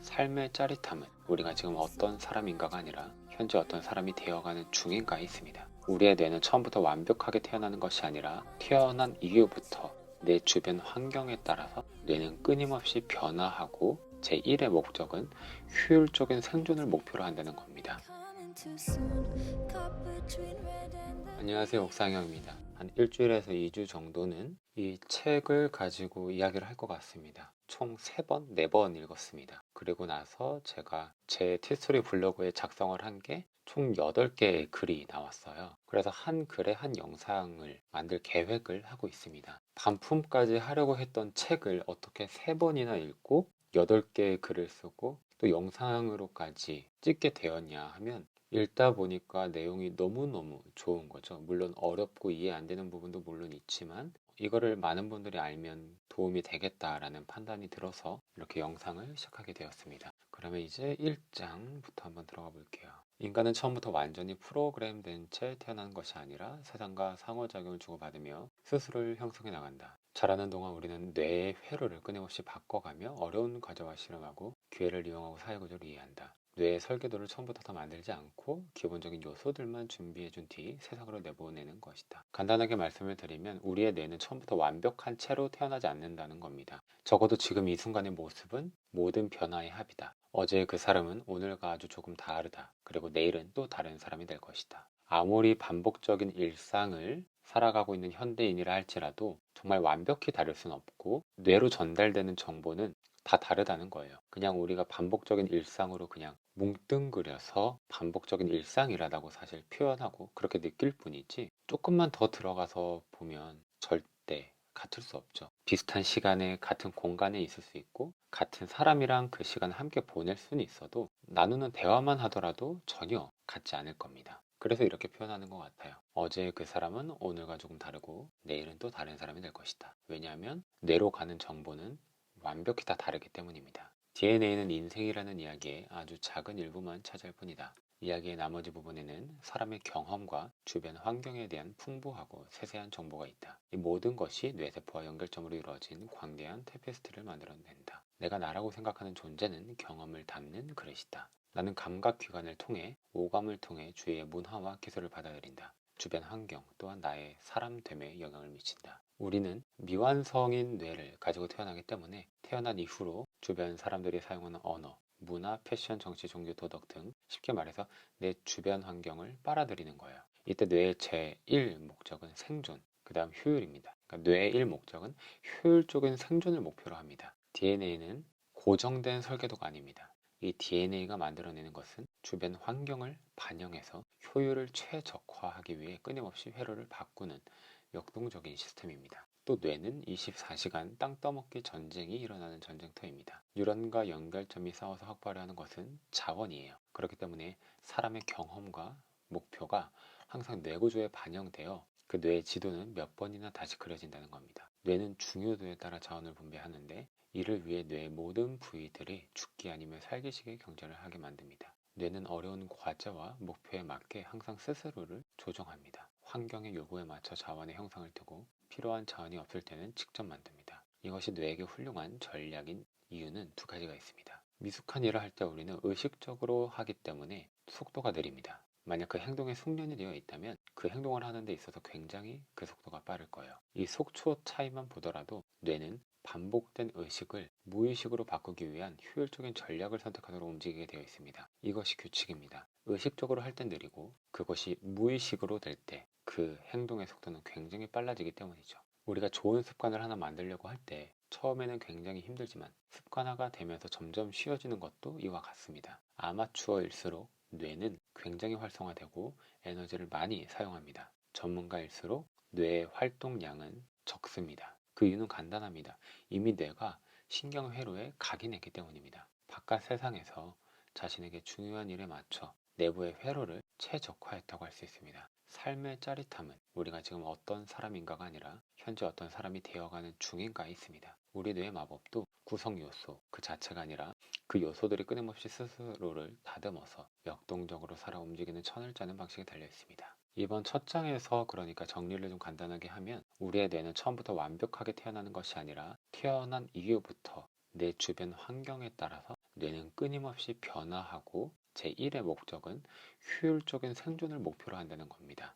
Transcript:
삶의 짜릿함은 우리가 지금 어떤 사람인가가 아니라 현재 어떤 사람이 되어가는 중인가에 있습니다. 우리의 뇌는 처음부터 완벽하게 태어나는 것이 아니라 태어난 이후부터 내 주변 환경에 따라서 뇌는 끊임없이 변화하고 제1의 목적은 효율적인 생존을 목표로 한다는 겁니다. 안녕하세요, 옥상영입니다. 한 일주일에서 2주 정도는 이 책을 가지고 이야기를 할 것 같습니다. 총 3번, 4번 읽었습니다. 그리고 나서 제가 제 티스토리 블로그에 작성을 한 게 총 8개의 글이 나왔어요. 그래서 한 글에 한 영상을 만들 계획을 하고 있습니다. 반품까지 하려고 했던 책을 어떻게 3번이나 읽고 8개의 글을 쓰고 또 영상으로까지 찍게 되었냐 하면 읽다 보니까 내용이 너무너무 좋은 거죠. 물론 어렵고 이해 안 되는 부분도 물론 있지만 이거를 많은 분들이 알면 도움이 되겠다라는 판단이 들어서 이렇게 영상을 시작하게 되었습니다. 그러면 이제 1장부터 한번 들어가 볼게요. 인간은 처음부터 완전히 프로그램된 채 태어난 것이 아니라 세상과 상호작용을 주고받으며 스스로를 형성해 나간다. 자라는 동안 우리는 뇌의 회로를 끊임없이 바꿔가며 어려운 과제와 실험하고 기회를 이용하고 사회구조를 이해한다. 뇌의 설계도를 처음부터 다 만들지 않고 기본적인 요소들만 준비해준 뒤 세상으로 내보내는 것이다. 간단하게 말씀을 드리면 우리의 뇌는 처음부터 완벽한 채로 태어나지 않는다는 겁니다. 적어도 지금 이 순간의 모습은 모든 변화의 합이다. 어제의 그 사람은 오늘과 아주 조금 다르다. 그리고 내일은 또 다른 사람이 될 것이다. 아무리 반복적인 일상을 살아가고 있는 현대인이라 할지라도 정말 완벽히 다를 수는 없고 뇌로 전달되는 정보는 다 다르다는 거예요. 그냥 우리가 반복적인 일상으로 그냥 뭉뚱그려서 반복적인 일상이라고 사실 표현하고 그렇게 느낄 뿐이지 조금만 더 들어가서 보면 절대 같을 수 없죠. 비슷한 시간에 같은 공간에 있을 수 있고 같은 사람이랑 그 시간을 함께 보낼 수는 있어도 나누는 대화만 하더라도 전혀 같지 않을 겁니다. 그래서 이렇게 표현하는 것 같아요. 어제 그 사람은 오늘과 조금 다르고 내일은 또 다른 사람이 될 것이다. 왜냐하면 뇌로 가는 정보는 완벽히 다 다르기 때문입니다. DNA는 인생이라는 이야기의 아주 작은 일부만 차지할 뿐이다. 이야기의 나머지 부분에는 사람의 경험과 주변 환경에 대한 풍부하고 세세한 정보가 있다. 이 모든 것이 뇌세포와 연결점으로 이루어진 광대한 테페스트리를 만들어낸다. 내가 나라고 생각하는 존재는 경험을 담는 그릇이다. 나는 감각기관을 통해 오감을 통해 주위의 문화와 기술을 받아들인다. 주변 환경 또한 나의 사람됨에 영향을 미친다. 우리는 미완성인 뇌를 가지고 태어나기 때문에 태어난 이후로 주변 사람들이 사용하는 언어, 문화, 패션, 정치, 종교, 도덕 등 쉽게 말해서 내 주변 환경을 빨아들이는 거예요. 이때 뇌의 제1 목적은 생존, 그 다음 효율입니다. 그러니까 뇌의 1 목적은 효율적인 생존을 목표로 합니다. DNA는 고정된 설계도가 아닙니다. 이 DNA가 만들어내는 것은 주변 환경을 반영해서 효율을 최적화하기 위해 끊임없이 회로를 바꾸는 역동적인 시스템입니다. 또 뇌는 24시간 땅 떠먹기 전쟁이 일어나는 전쟁터입니다. 뉴런과 연결점이 싸워서 확보하려 하는 것은 자원이에요. 그렇기 때문에 사람의 경험과 목표가 항상 뇌 구조에 반영되어 그 뇌의 지도는 몇 번이나 다시 그려진다는 겁니다. 뇌는 중요도에 따라 자원을 분배하는데 이를 위해 뇌의 모든 부위들이 죽기 아니면 살기식의 경쟁을 하게 만듭니다. 뇌는 어려운 과제와 목표에 맞게 항상 스스로를 조정합니다. 환경의 요구에 맞춰 자원의 형상을 두고 필요한 자원이 없을 때는 직접 만듭니다. 이것이 뇌에게 훌륭한 전략인 이유는 2가지가 있습니다. 미숙한 일을 할 때 우리는 의식적으로 하기 때문에 속도가 느립니다. 만약 그 행동에 숙련이 되어 있다면 그 행동을 하는 데 있어서 굉장히 그 속도가 빠를 거예요. 이 속초 차이만 보더라도 뇌는 반복된 의식을 무의식으로 바꾸기 위한 효율적인 전략을 선택하도록 움직이게 되어 있습니다. 이것이 규칙입니다. 의식적으로 할 땐 느리고 그것이 무의식으로 될 때 그 행동의 속도는 굉장히 빨라지기 때문이죠. 우리가 좋은 습관을 하나 만들려고 할 때 처음에는 굉장히 힘들지만 습관화가 되면서 점점 쉬워지는 것도 이와 같습니다. 아마추어일수록 뇌는 굉장히 활성화되고 에너지를 많이 사용합니다. 전문가일수록 뇌의 활동량은 적습니다. 그 이유는 간단합니다. 이미 뇌가 신경회로에 각인했기 때문입니다. 바깥 세상에서 자신에게 중요한 일에 맞춰 내부의 회로를 최적화했다고 할 수 있습니다. 삶의 짜릿함은 우리가 지금 어떤 사람인가가 아니라 현재 어떤 사람이 되어가는 중인가에 있습니다. 우리 뇌의 마법도 구성 요소 그 자체가 아니라 그 요소들이 끊임없이 스스로를 다듬어서 역동적으로 살아 움직이는 천을 짜는 방식에 달려 있습니다. 이번 첫 장에서 그러니까 정리를 좀 간단하게 하면 우리의 뇌는 처음부터 완벽하게 태어나는 것이 아니라 태어난 이후부터 내 주변 환경에 따라서 뇌는 끊임없이 변화하고 제1의 목적은 효율적인 생존을 목표로 한다는 겁니다.